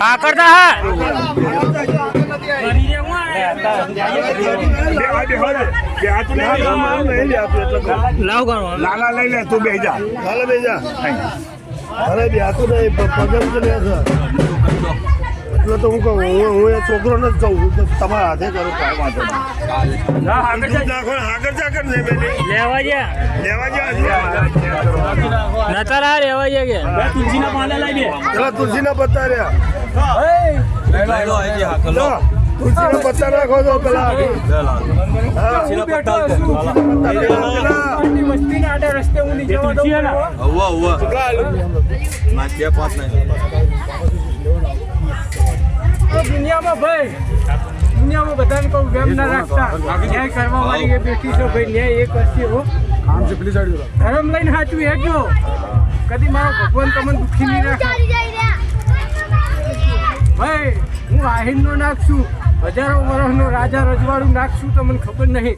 આ કરતા હા લાલા લઈ લે તું બેજા લાલા બેજા અરે બેસતો નહીં પગમ તો લે છે એટલે તો હું કહું હું એ છોકરોને જ કહું છું તમારા હાથે કરો કાંઈ વાંધો નહીં આગળ જા કર ને લેવા ગયા નતા રા લેવા ગયા કે તુલસીના પાલે લઈ દે પેલા તુલસીના પત્તા રહ્યા તુલસીના પત્તા રાખો છો પેલા રસ્તે હું દુનિયામાં ભાઈ દુનિયામાં બધાને કહું વેમ ના રાખતા ન્યાય કરવા વાળી એ બેઠી છે ભાઈ ન્યાય એ કરશે હો ધર્મ લઈને સાચું હેજો કદી મારો ભગવાન તમને દુઃખી નહીં રાખે ભાઈ હું આહિરનો નાખશું હજારો વર્ષનો રાજા રજવાડું નાખશું તો મને ખબર નહીં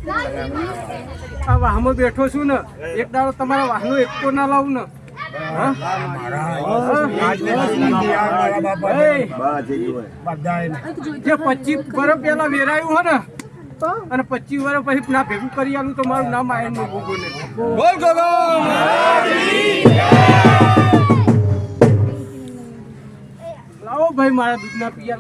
આ વાહમાં બેઠો છું ને એક દાડો તમારા વાહનો એકતો ના લાવું ને જે 25 વર્ષ પેલા વેરાયું હોય ને અને 25 વર્ષ પછી ના ભેગું કરી આલું તો મારું નામ આયન નું ભોગો ને બોલ લાવો ભાઈ મારા દૂધના પિયા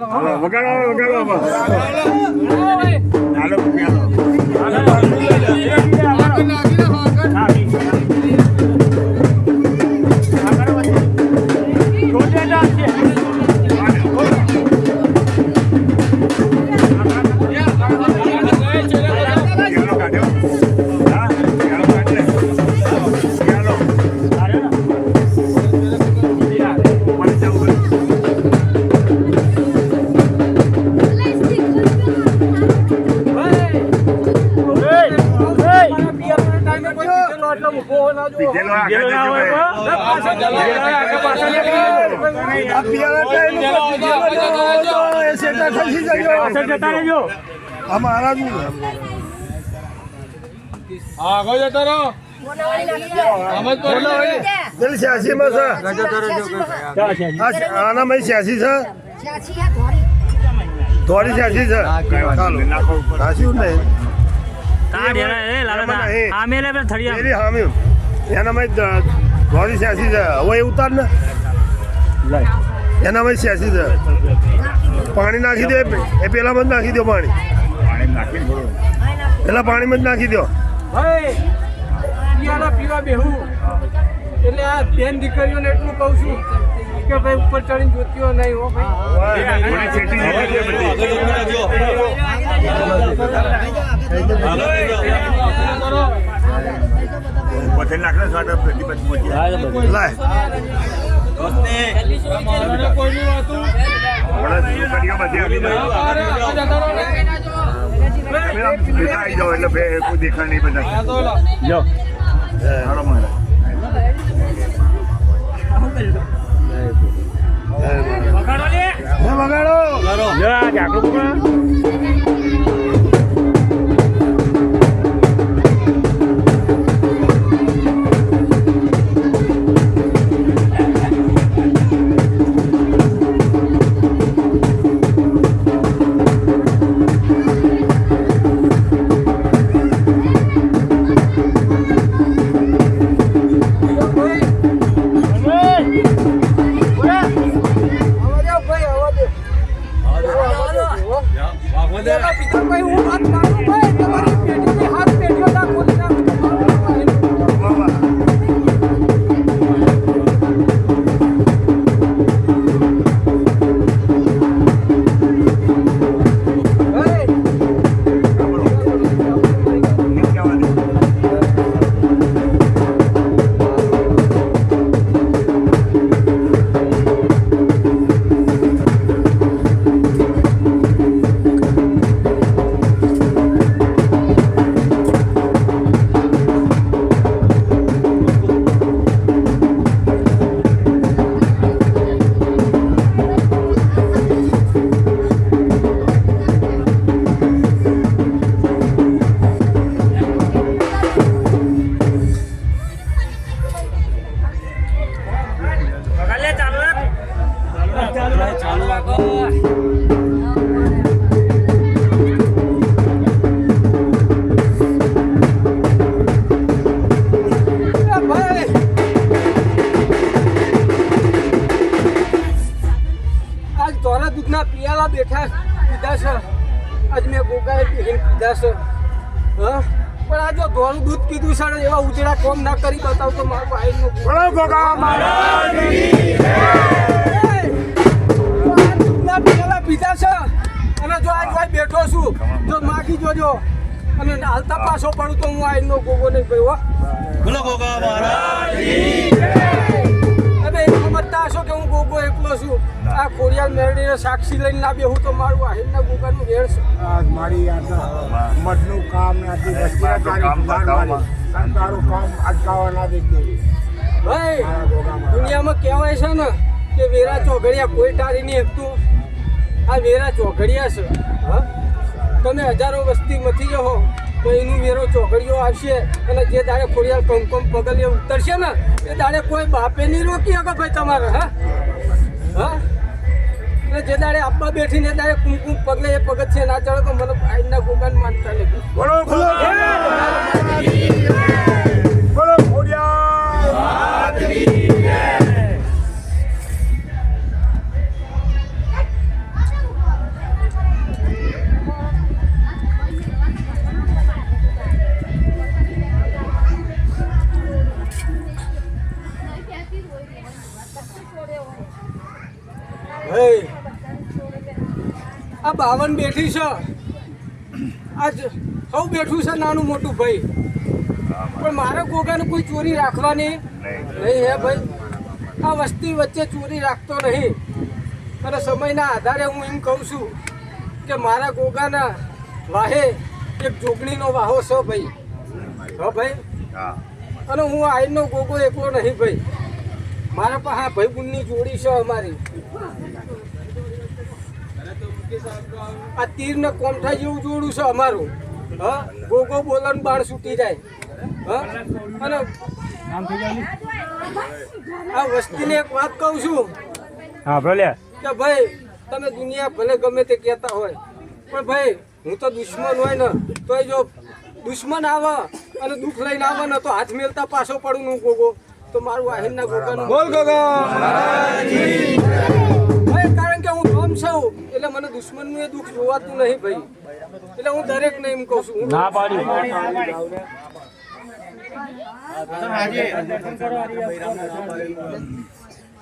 ઉતાર ને એનામાં 86 છે પાણી નાખી દે એ પેલામાં જ નાખી દો પાણી પેલા પાણીમાં જ નાખી દો પીવા બેહું એટલે આ બેન દીકરીઓને એટલું કહું છું કે ભાઈ ઉપર ચડીને જોતીઓ નહીં હો જાઓ એટલે કોઈ દેખાય નહીં બધા આજ ધોરા દૂધના પિયાલા બેઠા પીધા છે આજ મેં ગોગાએ પીધા છે હા પણ આ જો ધોરું દૂધ પીધું છે ને એવા ઉજળા કોમ ના કરી બતાવ તો મારું આઈનું બોલો ગોગા મહારાજની દૂધના પિયાલા પીધા છે અને જો આજ ભાઈ બેઠો છું જો માગી જોજો અને હાલતા પાછો પડું તો હું આઈનો ગોગો નહીં ભાઈ હો બોલો ગોગા મહારાજની હવે એ સમજતા હશો કે હું ગોગો એકલો છું આ ખોડિયાલ મેરડીને સાક્ષી લઈને ના બેહું તો મારું આહિરના ગોગાનું વેર છે આજ મારી મઠનું કામ નથી તારું કામ અટકાવવા ના દેતી ભાઈ દુનિયામાં કહેવાય છે ને કે વેરા ચોઘડિયા કોઈ ટાળી નહીં શકતું આ વેરા ચોઘડિયા છે હા તમે હજારો વસ્તીમાંથી રહો તો એનું વેરો ચોઘડિયો આવશે અને જે દાડે ખોડિયાલ કંકમ પગલે ઉતરશે ને એ દાડે કોઈ બાપે નહીં રોકી શકે ભાઈ તમારે હા હા એટલે જે દાડે આપવા બેઠીને દાડે કુમકુમ પગલે એ પગત છે ના ચડે તો મને આઈના ગોગાન માનતા નથી બોલો બોલો બોલો ભાઈ આ 52 બેઠી છે આજ સૌ બેઠું છે નાનું મોટું ભાઈ પણ મારા ગોગાને કોઈ ચોરી રાખવાની નહીં હે ભાઈ આ વસ્તી વચ્ચે ચોરી રાખતો નહીં અને સમયના આધારે હું એમ કહું છું કે મારા ગોગાના વાહે એક જોગણીનો વાહો છે ભાઈ હા ભાઈ અને હું આઈનો ગોગો એકલો નહીં ભાઈ મારા પાસે આ ભાઈ બુનની જોડી છે અમારી આ તીરને કોમઠા જેવું જોડું છે અમારું હા ગોગો બોલન બાણ છૂટી જાય હા અને આ વસ્તીને એક વાત કહું છું હા ભલે કે ભાઈ તમે દુનિયા ભલે ગમે તે કહેતા હોય પણ ભાઈ હું તો દુશ્મન હોય ને તોય જો દુશ્મન આવે અને દુઃખ લઈને આવે ને તો હાથ મેલતા પાછો પડું હું ગોગો તો મારું આહિરના ગોગાનું બોલ ગોગા ભાઈ કારણ કે હું ધોમ છું એટલે મને દુશ્મનનું એ દુઃખ જોવાતું નહીં ભાઈ એટલે હું દરેકને એમ કહું છું ના પાડી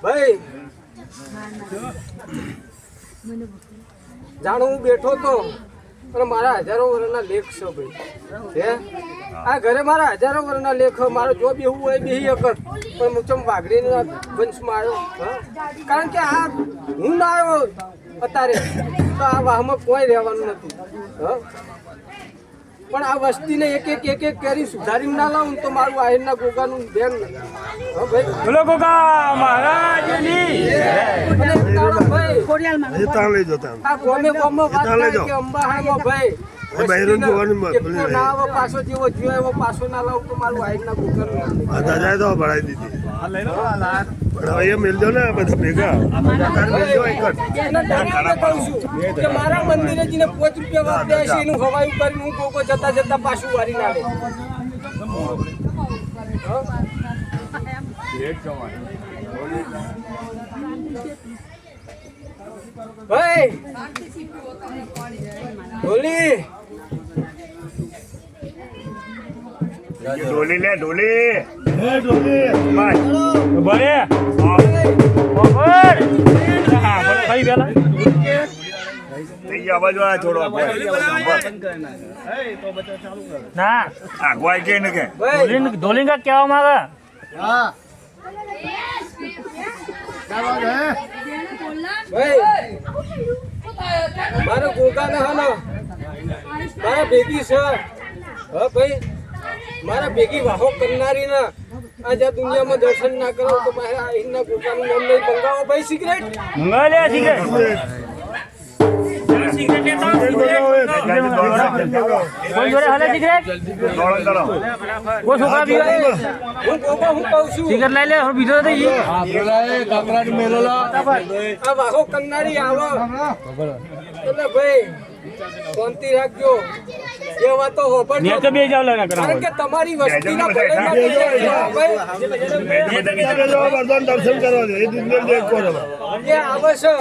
ભાઈ જાણો હું બેઠો તો અને મારા હજારો વર્ષના લેખ છે ભાઈ હે આ ઘરે મારા હજારો વર્ષના લેખ મારો જો બેહવું હોય બેહી અકર પણ મુચમ વાઘડીના વંશમાં આવ્યો હા કારણ કે આ હું ના આવ્યો અત્યારે તો આ વાહમાં કોઈ રહેવાનું નથી હા પણ આ વસ્તીને એક કરી સુધારી ના લાવું તો મારું આહિરના ગોગાનું ધ્યાન હા ભાઈ બોલો ગોગા મહારાજની તાણ લઈ જતા આ ગોમે ગોમમાં વાત કરે કે અંબાહામાં ભાઈ બહેરણ જોવાની એકલો ના આવે પાછો જેવો જોયો એવો પાછો ના લાવું તો મારું આહિરના ગોગાનું દાદાએ તો ભરાઈ દીધી પણ હવે એ મિલજો ને બધા ભેગા મિલજો એક જ અને દરેકને કહું છું કે મારા મંદિરે જઈને 5 રૂપિયા વાપર્યા છે એનું હવાયું કરીને હું ગોગો જતા પાછું વારી ના લે ભાઈ બોલી ડોલી લે ડોલી હે ડોલી ભાઈ ભલે ઓવર હા ભલે ખાઈ પેલા થઈ ગયા બાજુ આ છોડો ના આગવાય કે ને કે ભાઈ ધોલિંગા કેવા માંગે ભાઈ મારા ગોગા ના હા મારા ભેગી છે હા ભાઈ મારા ભેગી વાહો કરનારી ના આજ આ દુનિયામાં દર્શન ના કરો તો મારા આઈના ગોગાનું નામ નહીં મંગાવો ભાઈ સિગરેટ મંગા લે સિગરેટ કોઈ જોડે હાલે સિગરેટ કોઈ છોકરા પીવે હું ગોગો હું કહું છું સિગરેટ લઈ લે હવે બીજો થઈ ગઈ આ વાહો કંગારી આવો એટલે ભાઈ શાંતિ રાખજો એ વાતો હોભળ મેં તો બે જાવ લાગે કારણ કે તમારી વસ્તીના ભલાઈના દર્શન કરવા દે એ દિન દેખો રે જે આવે છે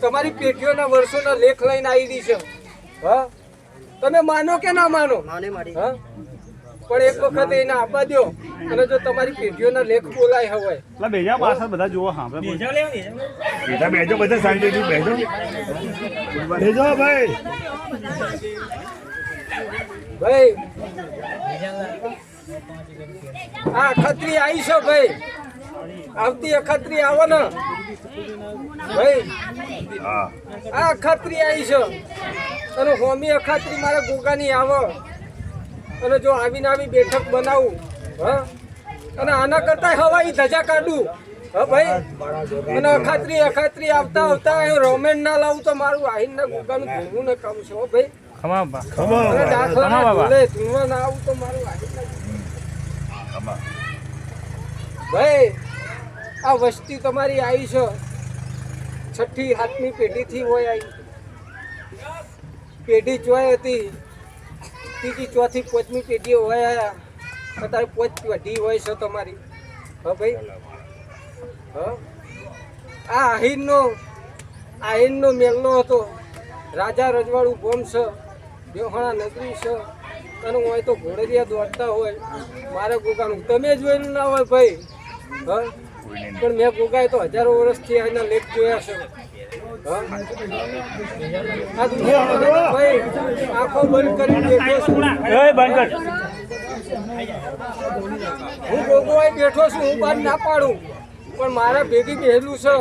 તમારી પેઢીઓના વર્ષોના લેખ લઈને આવી છે હા તમે માનો કે ના માનો હા પણ એક વખત એને આપવા દો અને જો તમારી પેઢીઓના લેખ બોલાય હોય બેજા પાછળ બધા જોવો હા બેજો બધા શાંતિથી બેજો બેજો ભાઈ ભાઈ આ અખતરી આવી છે ભાઈ આવતી અખતરી આવો ને ભાઈ હા આ અખતરી આવી છે અને હોમી અખતરી મારા ગોગાની આવો અને જો આવીને આવી બેઠક બનાવું હા અને આના કરતા હવાઈ ધજા કાઢું હા ભાઈ અને અખાત્રી આવતા હું રોમેન ના લાવું તો મારું આહીન ના ગોગાનું ધૂણવું ને કામ છે હો ભાઈ ખમા બા અને દાખલા ખમા બાબા. ધૂળે ધૂણવા ના આવું તો મારું આહીન ના ભાઈ આ વસ્તી તમારી આવી છે 6ઠી 7મી પેઢીથી હોય આવી પેઢી ચોય હતી 3જી 4થી 5મી પેઢી હોય આયા અત્યારે 5 પેઢી હોય છે તમારી હા ભાઈ હા આ આહીનનો મેલનો હતો રાજા રજવાડું ગોમ છે દેવહાણા નગરી છે અને હોય તો ઘોડરિયા દોડતા હોય મારા ગોગાનું તમે જોયેલું ના હોય ભાઈ હા પણ મેં ગોગાએ તો હજારો વર્ષથી આના લેખ જોયા છે હા આ દુનિયામાં ભાઈ આંખો બંધ કરી બેઠો છું એ બંધ કર હું ગોગોવાય બેઠો છું હું બાદ ના પાડું પણ મારા ભેગી બેહેલું છે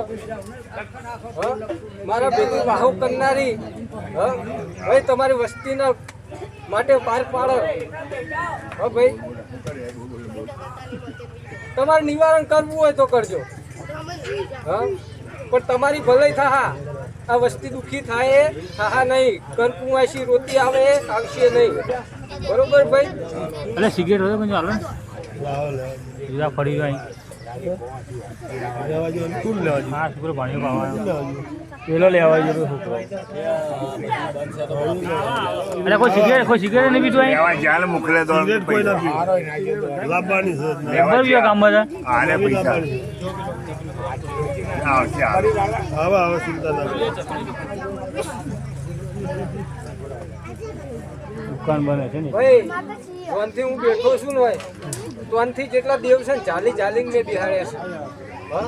હા મારા ભેગી વાહો કરનારી હા ભાઈ તમારી વસ્તીના માટે પાર પાડો હા ભાઈ તમારે નિવારણ કરવું હોય તો કરજો હા પણ તમારી ભલાઈ થા આ વસ્તી દુઃખી થાય થા નહીં કરકુવાસી રોતી આવે આવશે નહીં બરોબર ભાઈ એટલે સિગરેટ હોય પણ ચાલો બીજા ફરી ગઈ હા છોકરો ભણ્યો પાવા પેલો લેવા ગયો છોકરો એટલે કોઈ સિગરેટ નહીં પીધું અહીં જાલ મોકલે તો કોઈ નથી લાવવાની છે લેબર ગયો કામ બધા આને પૈસા આવશે હવે ચિંતા ના દુકાન બને છે ને ભાઈ ત્યાંથી હું બેઠો છું ને ભાઈ ત્યાંથી જેટલા દેવ છે ને જાલીને મેં બિહાડ્યા છે હા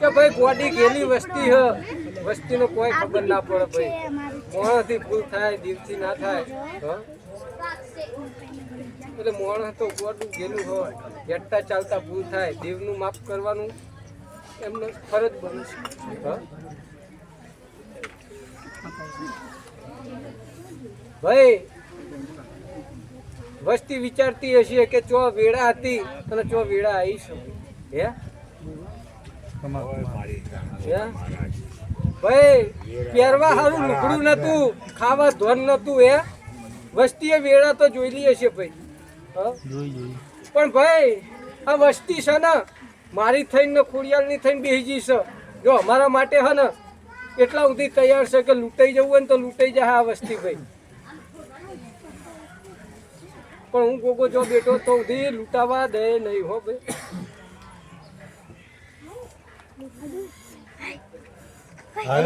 કે ભાઈ ગોડી ગેલી વસ્તી હ વસ્તીનો કોઈ ખબર ના પડે ભાઈ મોણાથી ભૂલ થાય દીવથી ના થાય હા એટલે મોણા તો ગોડું ગેલું હોય હેઠતા ચાલતા ભૂલ થાય દેવનું માફ કરવાનું એમને ફરજ બને છે હા ભાઈ વસ્તી વિચારતી હશે કે ચો વેડા હતી અને ચો વેડા આવી છે હે ભાઈ પહેરવા સારું લુગડું નતું ખાવા ધોન નતું હે વસ્તીએ વેડા તો જોઈ હશે ભાઈ હા પણ ભાઈ આ વસ્તી છે ને મારી થઈને ખોડિયાલની થઈને બેસી છે જો અમારા માટે હે ને એટલા સુધી તૈયાર છે કે લૂંટાઈ જવું હોય ને તો લૂંટાઈ જાય આ વસ્તી ભાઈ પણ હું ગોગો જો બેઠો તો સુધી લૂંટાવા દે નહીં હો ભાઈ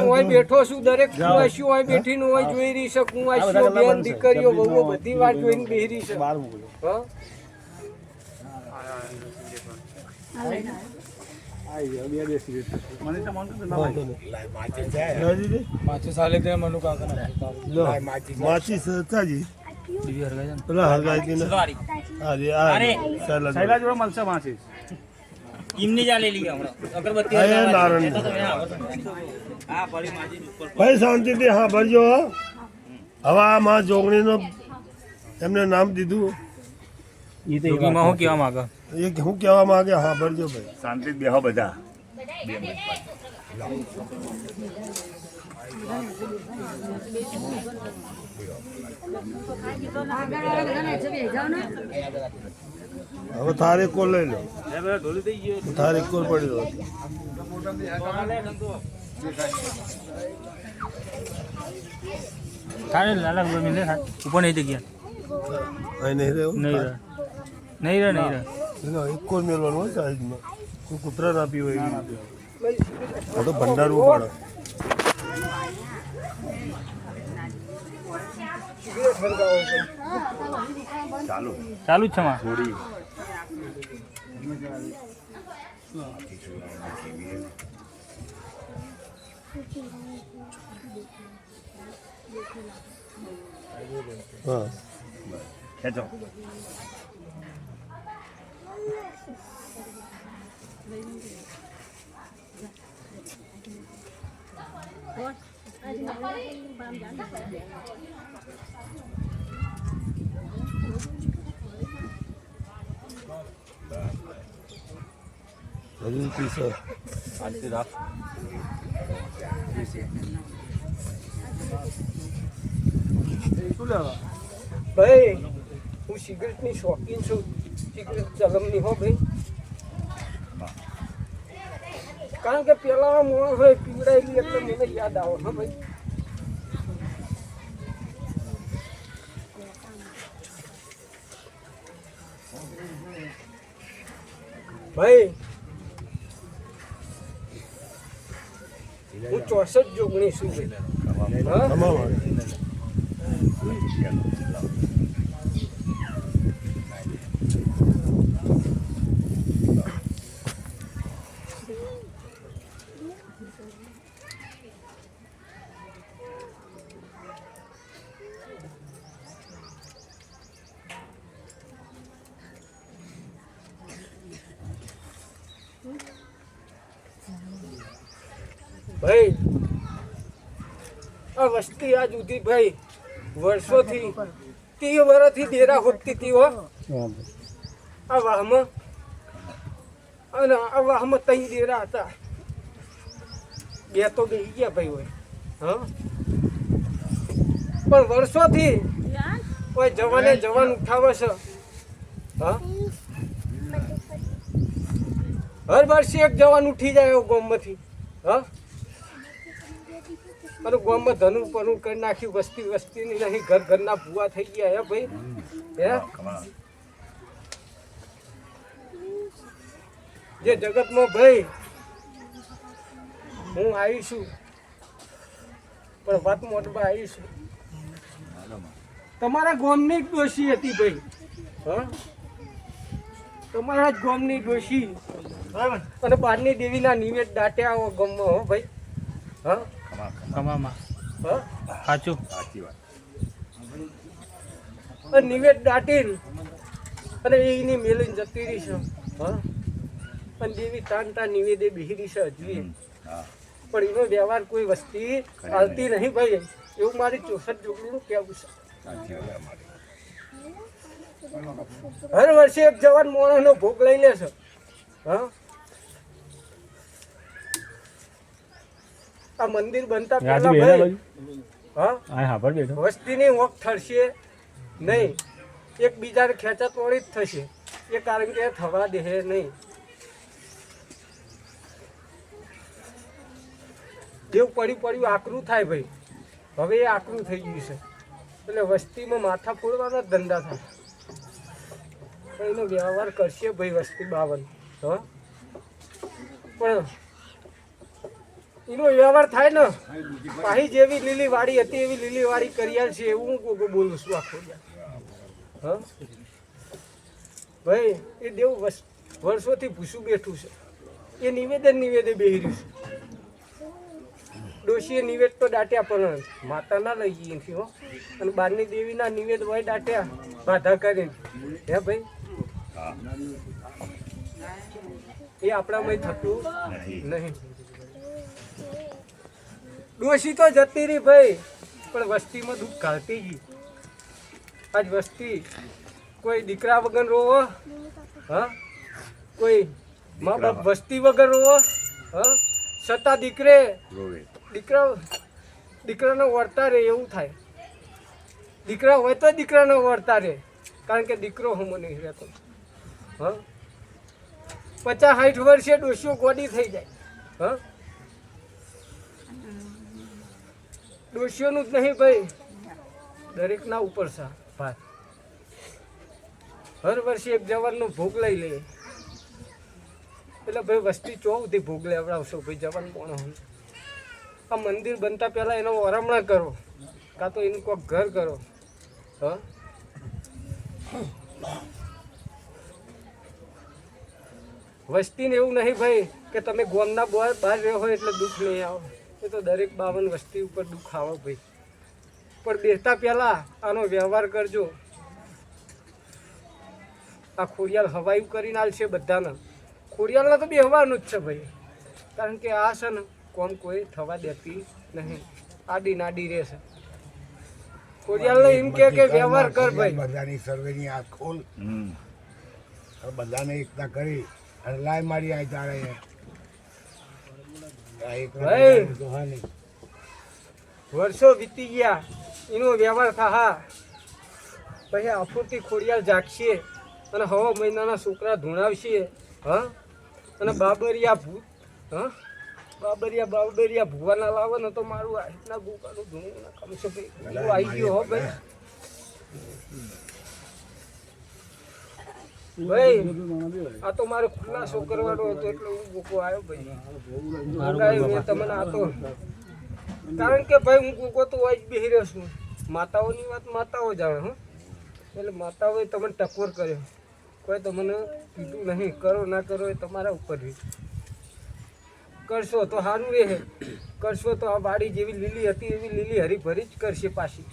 હું બેઠો છું દરેક કુવાસીઓ અહીં બેઠીને હું જોઈ રહી છે કુવાસીઓ બેન દીકરીઓ બહુ બધી વાર જોઈને બેહી રહી છે હા માછી સચાજી પેલા હરગાઈ સહેલા જોડે મળશે માસી કિમની જા લેલી હમણાં અગરબત્તી ભાઈ શાંતિથી હા ભરજો હવે આ માં જોગણીનો એમને નામ દીધું એ તો એમાં હું કહેવા માંગે એ હું કહેવા માંગે હા ભરજો ભાઈ શાંતિ બેહો બધા હવે તારે કોલ લઈ લો, તારે કોલ પડી લો. ખાને લાલા ઉપર મિલે ખા ઉપર નહીં જગ્યા અહીં નહીં રહ્યો, નહીં રહે એક કોલ મેળવાનું હોય સાઈડમાં, કોઈ કૂતરા ના પીવો એવી રીતે. આ તો ભંડારવું પડે. ચાલુ જ છે માં હા ખેંચો હજુ પીસો. ભાઈ હું સિગરેટની શોખીન છું, સિગરેટ ચલમની હો ભાઈ. કારણ કે પેલા માણસ હોય પીવડાયેલી એટલે મને યાદ આવે હા ભાઈ. ભાઈ હું 64 જોગણી છું ભાઈ. હા તમામ ભાઈ આ વસ્તી આજ સુધી ભાઈ વર્ષોથી 30 વર્ષથી ડેરા હોતી હતી હો આ વાહમાં. અને આ વાહમાં 3 ડેરા હતા, 2 તો બેસી ગયા ભાઈ હોય. હા પણ વર્ષોથી કોઈ જવાને જવાન ઉઠાવે છે. હા હર વર્ષે એક જવાન ઉઠી જાય ગામમાંથી. હા અને ગામમાં ધનું પનું કરી નાખ્યું, વસ્તી વસ્તીની નહીં, ઘર ઘરના ભૂવા થઈ ગયા હે ભાઈ. હે જે જગતમાં ભાઈ હું આવી છું, પણ વાત મોટમાં આવી છું. તમારા ગામની જ ડોશી હતી ભાઈ. હા તમારા જ ગામની ડોશી અને બારની દેવીના નિવેદ દાટ્યા હો ગામમાં હો ભાઈ. હા કમામાં હા સાચું અને નિવેદ દાટીને અને એની મેલીને જતી રહી છે. હા અને દેવી તાન નિવેદે બેહી છે હજુ, પણ એનો વ્યવહાર કોઈ વસ્તી ચાલતી નહીં ભાઈ. એવું મારી 64 જોગણીનું કહેવું છે. હર વર્ષે એક જવાન માણસનો ભોગ લઈ લે છે. હા આ મંદિર બનતા પહેલા ભાઈ હા વસ્તીની વોક થશે નહીં, એકબીજાને ખેંચાતોડી જ થશે. એ કારણ કે થવા દે નહીં. જેવું પડ્યું આકરું થાય ભાઈ. હવે એ આકરું થઈ ગયું છે એટલે વસ્તીમાં માથા ફોડવાના જ ધંધા થાય. પણ એનો વ્યવહાર કરશે ભાઈ વસ્તી 52. હા પણ એનો વ્યવહાર થાય ને પાહી જેવી લીલી વાડી હતી એવી લીલી વાડી કરી છે એવું હું બોલું છું આખો. હા ભાઈ એ દેવ વર્ષોથી ભૂસું બેઠું છે. એ નિવેદે બેહી રહ્યું છે. ડોશીએ નિવેદ તો દાટ્યા પણ માતા ના લઈ ગઈ નથી હો. અને બારની દેવીના નિવેદ હોય દાટ્યા બાધા કરીને. હે ભાઈ એ આપણામાં થતું નહીં. ડોશી તો જતી રહી ભાઈ, પણ વસ્તીમાં દુઃખ ઘાલતી ગઈ. આજ વસ્તી કોઈ દીકરા વગર રોવો, હા કોઈ મા બાપ વસ્તી વગર રોવો, હા છતાં દીકરા દીકરાને વળતા રહે એવું થાય. દીકરા હોય તો દીકરાને વળતા રહે, કારણ કે દીકરો હમો નહીં રહેતો. હા, 50-60 વર્ષે ડોશીઓ ગોડી થઈ જાય. હા, ડોશીઓનું જ નહીં ભાઈ, દરેકના ઉપર છે ભાત. હર વર્ષે એક જવાનનો ભોગ લઈ લે, એટલે ભાઈ વસ્તી ચોથી ભોગ લેવડાવશો ભાઈ જવાન કોણ. આ મંદિર બનતા પહેલાં એનો વરામણા કરો, કાં તો એનું કોઈક ઘર કરો. હા, વસ્તીને એવું નહીં ભાઈ કે તમે ગોમના બહાર રહ્યો હોય એટલે દુઃખ નહીં આવે. એ તો દરેક 52 વસ્તી ઉપર દુઃખ આવે ભાઈ. પણ બેસતા પહેલાં આનો વ્યવહાર કરજો. આ ખોડિયાલ હવાયું કરીને આલશે બધાને. ખોડિયાલને તો બેહવાનું જ છે ભાઈ, કારણ કે આ છે ને કોમ કોઈ થવા દેતી નહીં, આડી નાડી રહેશે. ખોડિયાલને એમ કે વ્યવહાર કર ભાઈ. બધાની સર્વેની આંખ ખોલ, બધાને એકતા કરી અને લાય મારી આ તારે ભાઈ વર્ષો વીતી ગયા, એનો વ્યવહાર થા પછી આફુરથી ખોડિયાલ જાગશે અને હવા મહિનાના છોકરા ધૂણાવશે. હા, અને બાબરિયા ભૂત, હા બાબરિયા ભૂવાના લાવો ને તો મારું આ રીતના ગોકાનું ધૂણું ના કમશે ભાઈ આવી ગયો. હો ભાઈ, ભાઈ આ તો મારે ખુલાસો કરવાનો હતો એટલે હું ગોકો આવ્યો ભાઈ. મેં તમને આ તો કારણ કે ભાઈ હું ગોકો તો હોય જ બેહી રહ્યો છું. માતાઓની વાત માતાઓ જાણે. હં, એટલે માતાઓએ તમને ટકોર કર્યો, કોઈ તમને કીધું નહીં. કરો ના કરો એ તમારા ઉપર કરશો તો સારું રહે, કરશો તો આ વાડી જેવી લીલી હતી એવી લીલી હરીભરી જ કરશે પાછી.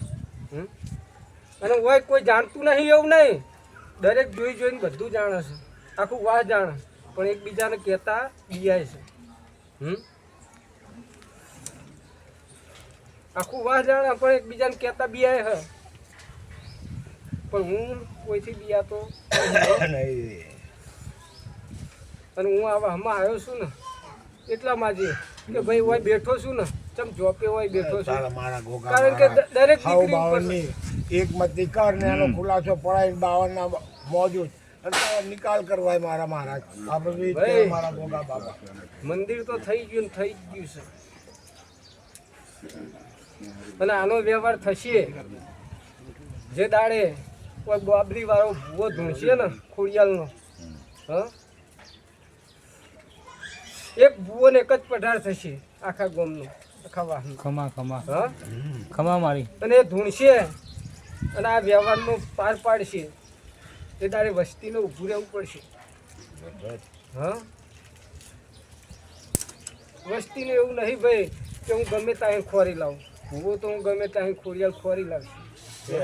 અને હોય કોઈ જાણતું નહીં એવું નહીં, દરેક જોઈ જોઈને બધું જાણે છે, આખું વાહ જાણે, પણ એકબીજાને કહેતા બિયાય છે. આખું વાહ જાણે પણ એકબીજાને કહેતા બિયાય છે. પણ હું કોઈથી બિયાતો નહીં. અને હું આવા હમણાં આવ્યો છું ને એટલામાં જ કે ભાઈ હોય બેઠો છું ને, ચમ જોપે હોય બેઠો છું, કારણ કે દરેક દીકરી એક મતી કર ને એનો ખુલાસો પડાય 52 ના મોજૂદ નિકાલ કરવાય મારા મહારાજ. આપણે મારા ગોગા બાબા મંદિર તો થઈ ગયું ને થઈ જ ગયું છે, અને આનો વ્યવહાર થશે જે દાડે કોઈ બાબરી વાળો ભૂવો ધૂણશે ને ખોડિયાલનો. હા, એક ભૂવો ને એક જ પઢાર થશે આખા ગામનો, આખા વાહન. હા, ખમા મારી અને એ ધૂણશે અને આ વ્યવહારનો પાર પાડશે. એ તારે વસ્તીને ઊભું રહેવું પડશે. હા, વસ્તીને એવું નહીં ભાઈ કે હું ગમે ત્યાં ખોરી લાવું. ભૂવો તો હું ગમે ત્યાં ખોડિયાલ ખોરી લાવશે.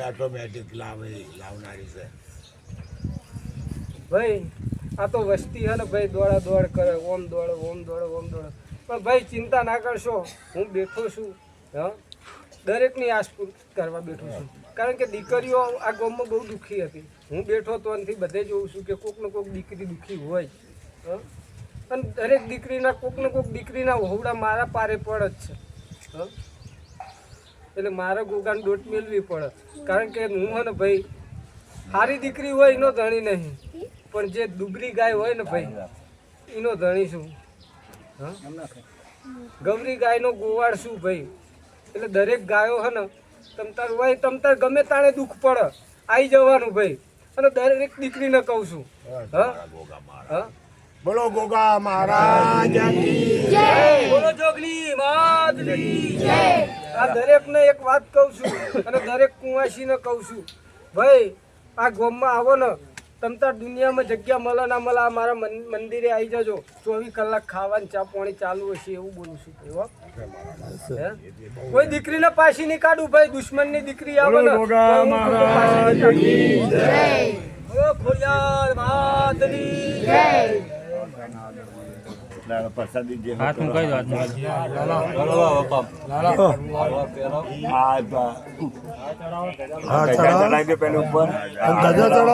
ઓટોમેટિક લાવનારી છે ભાઈ. આ તો વસ્તી હે ને ભાઈ, દોડા દોડ કરે, ઓમ દોડો ઓમ દોડો ઓમ દોડો. પણ ભાઈ ચિંતા ના કરશો, હું બેઠો છું. હા, દરેકની આસ પૂરી કરવા બેઠો છું, કારણ કે દીકરીઓ આ ગામમાં બહુ દુઃખી હતી. હું બેઠો તો એનાથી બધે જોઉં છું કે કોઈક ને કોઈક દીકરી દુઃખી હોય. હા, અને દરેક દીકરીના કોઈક ને કોઈક દીકરીના વહુડા મારા પારે પડે જ છે. હા, એટલે મારે ગોગાને દોટ મેળવી પડે, કારણ કે હું હે ને ભાઈ સારી દીકરી હોય એનો ધણી નહીં, પણ જે દુબળી ગાય હોય ને ભાઈ એનો ધણી છું. હા, ગૌરી ગાયનો ગોવાળ છું ભાઈ. એટલે દરેક ગાયો હે ને તમતાર હોય, તમતાર ગમે તાણે દુઃખ પડે આવી જવાનું ભાઈ. અને દરેક દીકરીને કહું છું. હા, હા, બોલો ગોગા મહારાજ કી જય, બોલો જોગણી માતની જય. આ દરેકને એક વાત કહું છું અને દરેક કુંવાસીને કહું છું, ભાઈ આ ગામમાં આવો ને તમતાર દુનિયામાં જગ્યા મળે ના મળે આ મારા મંદિરે આવી જજો. 24 કલાક ખાવાનું ચા પાણી ચાલુ હશે એવું બોલું છું ભાઈ. કોઈ દીકરીને પાછી નહીં કાઢું ભાઈ. દુશ્મનની દીકરી આવે ને ખોડિયાર માતની જય. હાથ મુકાઈ દો, હાથ મુકાઈ દો. હા, ચડાવ.